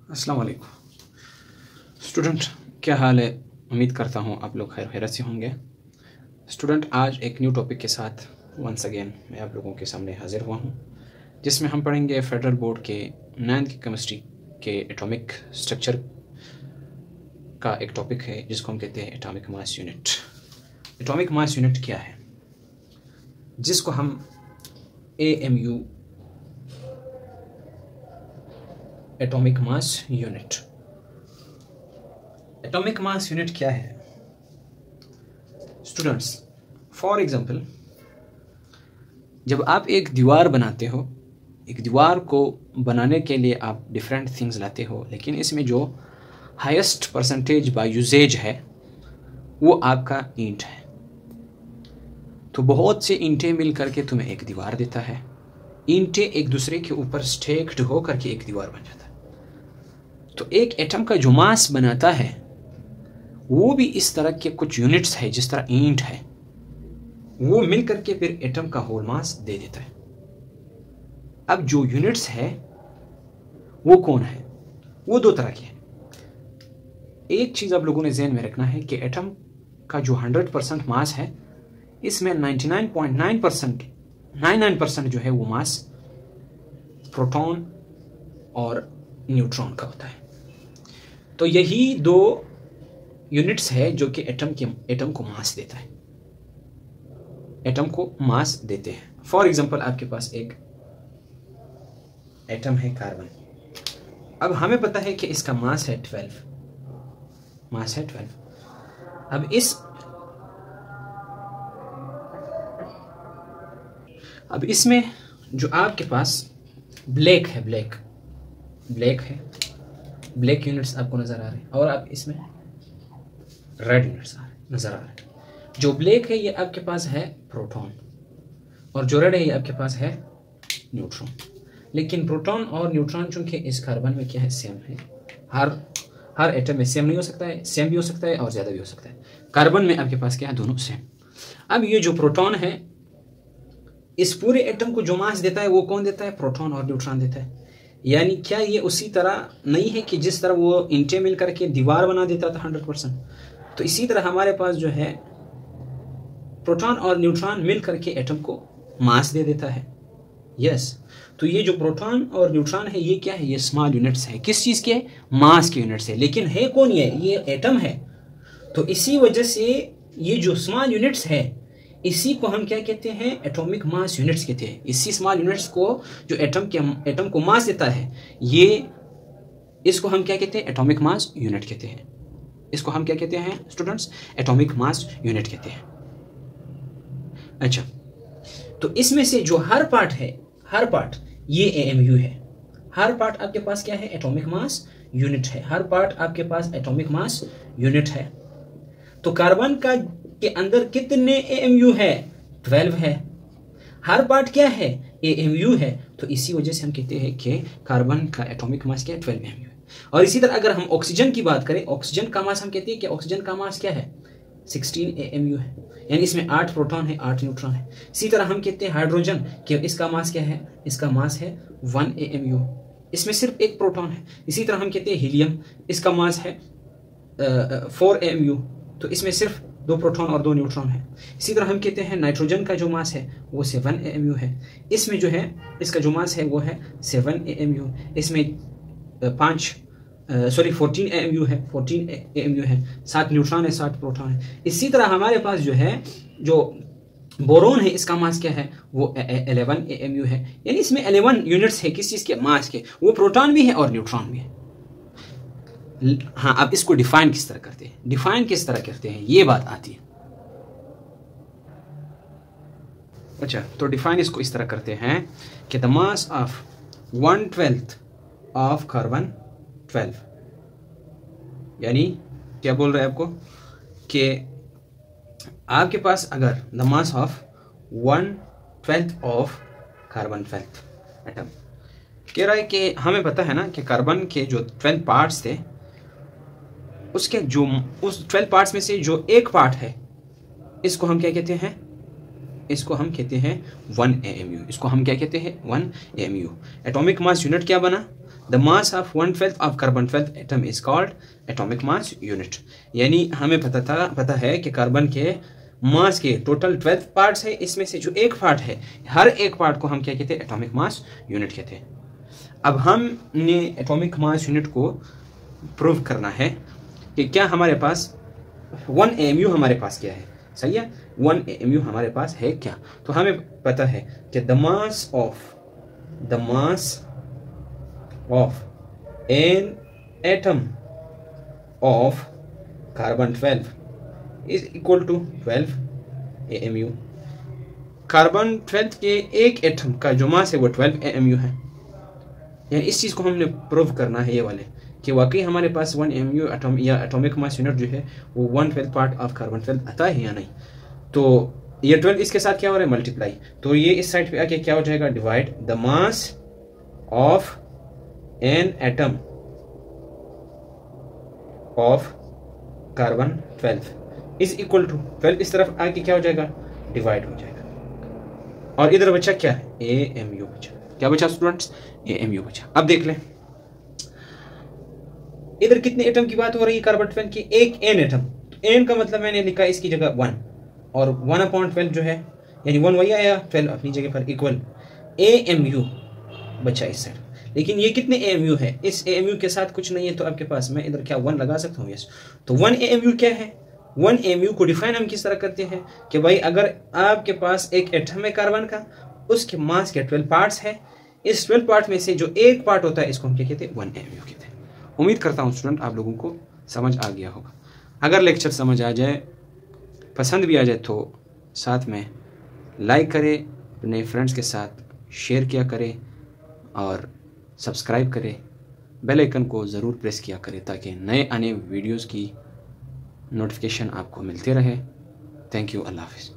अस्सलाम वालेकुम स्टूडेंट, क्या हाल है। उम्मीद करता हूँ आप लोग खैर खैरियत से होंगे। स्टूडेंट, आज एक न्यू टॉपिक के साथ वंस अगेन मैं आप लोगों के सामने हाजिर हुआ हूँ, जिसमें हम पढ़ेंगे फेडरल बोर्ड के 9th की केमिस्ट्री के एटॉमिक स्ट्रक्चर का एक टॉपिक है जिसको हम कहते हैं atomic mass unit. Atomic mass unit क्या है, जिसको हम AMU atomic mass unit. Atomic mass unit क्या है स्टूडेंट्स? फॉर एग्जांपल, जब आप एक दीवार बनाते हो, एक दीवार को बनाने के लिए आप डिफरेंट थिंग्स लाते हो, लेकिन इसमें जो हाईएस्ट परसेंटेज बाय यूजेज है वो आपका ईंट है। तो बहुत से ईंटें मिल करके तुम्हें एक दीवार देता है। ईंटें एक दूसरे के ऊपर स्टेक्ड हो करके एक दीवार बन जाता है। तो एक एटम का जो मास बनाता है वो भी इस तरह के कुछ यूनिट्स है, जिस तरह ईंट है, वो मिल करके फिर एटम का होल मास दे देता है। अब जो यूनिट्स है वो कौन है? वो दो तरह के हैं। एक चीज आप लोगों ने ध्यान में रखना है कि एटम का जो 100% मास है, इसमें 99.9% जो है वो मास प्रोटॉन और न्यूट्रॉन का होता है। तो यही दो यूनिट्स है जो कि एटम को मास देता है, एटम को मास देते हैं। फॉर एग्जांपल, आपके पास एक एटम है कार्बन। अब हमें पता है कि इसका मास है 12। अब इसमें जो आपके पास ब्लैक यूनिट्स आपको नजर आ रहे हैं, और आप इसमें रेड यूनिट्स नजर आ रहे हैं। जो ब्लैक है ये आपके पास है प्रोटॉन, और जो रेड है ये आपके पास है न्यूट्रॉन। लेकिन प्रोटॉन और न्यूट्रॉन चूंकि इस कार्बन में क्या है, सेम है। हर एटम में सेम नहीं हो सकता है, सेम भी हो सकता है और ज्यादा भी हो सकता है। कार्बन में आपके पास क्या है, दोनों सेम। अब ये जो प्रोटॉन है, इस पूरे एटम को जो मास देता है वो कौन देता है? प्रोटॉन और न्यूट्रॉन देता है। यानी क्या ये उसी तरह नहीं है कि जिस तरह वो ईंटें मिल करके दीवार बना देता था 100%? तो इसी तरह हमारे पास जो है प्रोटॉन और न्यूट्रॉन मिल करके एटम को मास दे देता है। यस, तो ये जो प्रोटॉन और न्यूट्रॉन है ये क्या है? ये स्मॉल यूनिट्स है। किस चीज के? मास के यूनिट्स है। लेकिन है कौन ये एटम है। तो इसी वजह से ये जो स्मॉल यूनिट्स है, इसी को हम क्या कहते हैं? एटॉमिक मास यूनिट्स कहते हैं। इसी स्मॉल यूनिट्स को जो एटम को मास देता है, इसको हम क्या कहते हैं? एटॉमिक मास यूनिट कहते हैं। इसको हम क्या कहते हैं स्टूडेंट्स? एटॉमिक मास यूनिट कहते हैं। अच्छा, तो इसमें से जो हर पार्ट ये AMU है। हर पार्ट आपके पास क्या है? एटॉमिक मास यूनिट है। हर पार्ट आपके पास एटॉमिक मास यूनिट है। तो कार्बन के अंदर कितने AMU है? 12 है। हर पार्ट क्या है? AMU है। तो इसी वजह से हम कहते हैं कि कार्बन का एटॉमिक मास क्या है? 12 AMU है। और इसी तरह अगर हम ऑक्सीजन की बात करें, ऑक्सीजन का मास हम कहते हैं कि ऑक्सीजन का मास क्या है? 16 AMU है। यानी इसमें 8 प्रोटॉन है, 8 न्यूट्रॉन है। इसी तरह हम कहते हैं हाइड्रोजन कि इसका मास क्या है? इसका मास है 1 AMU। इसमें सिर्फ एक प्रोटॉन है। इसी तरह हम कहते हैं हीलियम, इसका मास है 4 AMU। तो इसमें सिर्फ 2 प्रोटॉन और 2 न्यूट्रॉन है। इसी तरह हम कहते हैं नाइट्रोजन का जो मास है वो 7 AMU है। इसमें जो है इसका जो मास है वो है 7 AMU। इसमें 14 AMU है, 7 न्यूट्रॉन है, 7 प्रोटॉन है। इसी तरह हमारे पास जो है, जो बोरोन है, इसका मास क्या है? वो 11 AMU है। यानी इसमें 11 यूनिट्स है। किस चीज के? मास के। वो प्रोटॉन भी है और न्यूट्रॉन भी है। हाँ, अब इसको डिफाइन किस तरह करते हैं? ये बात आती है। अच्छा, तो डिफाइन इसको इस तरह करते हैं कि the mass of 1/12 of carbon 12। यानी क्या बोल रहे हैं आपको कि आपके पास अगर the mass of 1/12 of carbon 12 atom, कह रहा है कि हमें पता है ना कि कार्बन के जो 12 पार्ट्स थे, उसके जो उस 12 पार्ट्स में से जो एक पार्ट है, इसको हम क्या कहते हैं? इसको हम कहते हैं 1 AMU। इसको हम क्या कहते हैं? 1 AMU। एटॉमिक मास यूनिट क्या बना? The mass of 1/12 of carbon 12 atom is called atomic mass unit. यानी हमें पता है कि कार्बन के मास के टोटल 12 पार्ट्स है, इसमें से जो एक पार्ट है, हर एक पार्ट को हम क्या कहते हैं? एटॉमिक मास यूनिट कहते हैं। अब हमने एटॉमिक मास यूनिट को प्रूव करना है कि क्या हमारे पास 1 AMU हमारे पास क्या है, सही है, 1 AMU हमारे पास है क्या? तो हमें पता है कि the mass of an atom of carbon 12 is equal to 12 AMU। Carbon 12 के एक एटम का जो मास है वो 12 AMU है। यानी इस चीज़ को हमने प्रूव करना है, ये वाले, कि वाकई हमारे पास 1 AMU एटम या एटॉमिक मास यूनिट जो है वो 1/12 पार्ट ऑफ कार्बन 12 आता है या नहीं। तो ये 12 इसके साथ क्या हो रहा है? मल्टीप्लाई। तो ये इस साइड पे आके क्या हो जाएगा? Divide the mass of an atom of carbon 12 is equal to 12, इस तरफ आके क्या हो जाएगा? डिवाइड हो जाएगा। और इधर बचा क्या है? AMU बचा। क्या बचा स्टूडेंट्स? AMU बचा। अब देख लें इधर कितने एटम की बात हो रही है कार्बन 12 की? एक एन एटम। तो एन का मतलब मैंने लिखा इसकी जगह 1, और 1/12 जो है, यानी 1 वही आया, 12 अपनी जगह पर इक्वल AMU बचा इस साइड। लेकिन ये कितने AMU है? इस AMU के साथ कुछ नहीं है, तो आपके पास मैं इधर क्या 1 लगा सकता हूँ? यस। तो 1 AMU क्या है? 1 AMU को डिफाइन हम किस तरह करते हैं कि भाई अगर आपके पास एक एटम है कार्बन का, उसके मास के 12 पार्ट्स है, इस 12 पार्ट में से जो एक पार्ट होता है इसको हम क्या कहते हैं? 1 AMU कहते हैं। उम्मीद करता हूँ स्टूडेंट आप लोगों को समझ आ गया होगा। अगर लेक्चर समझ आ जाए, पसंद भी आ जाए, तो साथ में लाइक करें, अपने फ्रेंड्स के साथ शेयर किया करें और सब्सक्राइब करें। बेल आइकन को ज़रूर प्रेस किया करें ताकि नए आने वीडियोस की नोटिफिकेशन आपको मिलते रहे। Thank you. अल्लाह हाफिज़।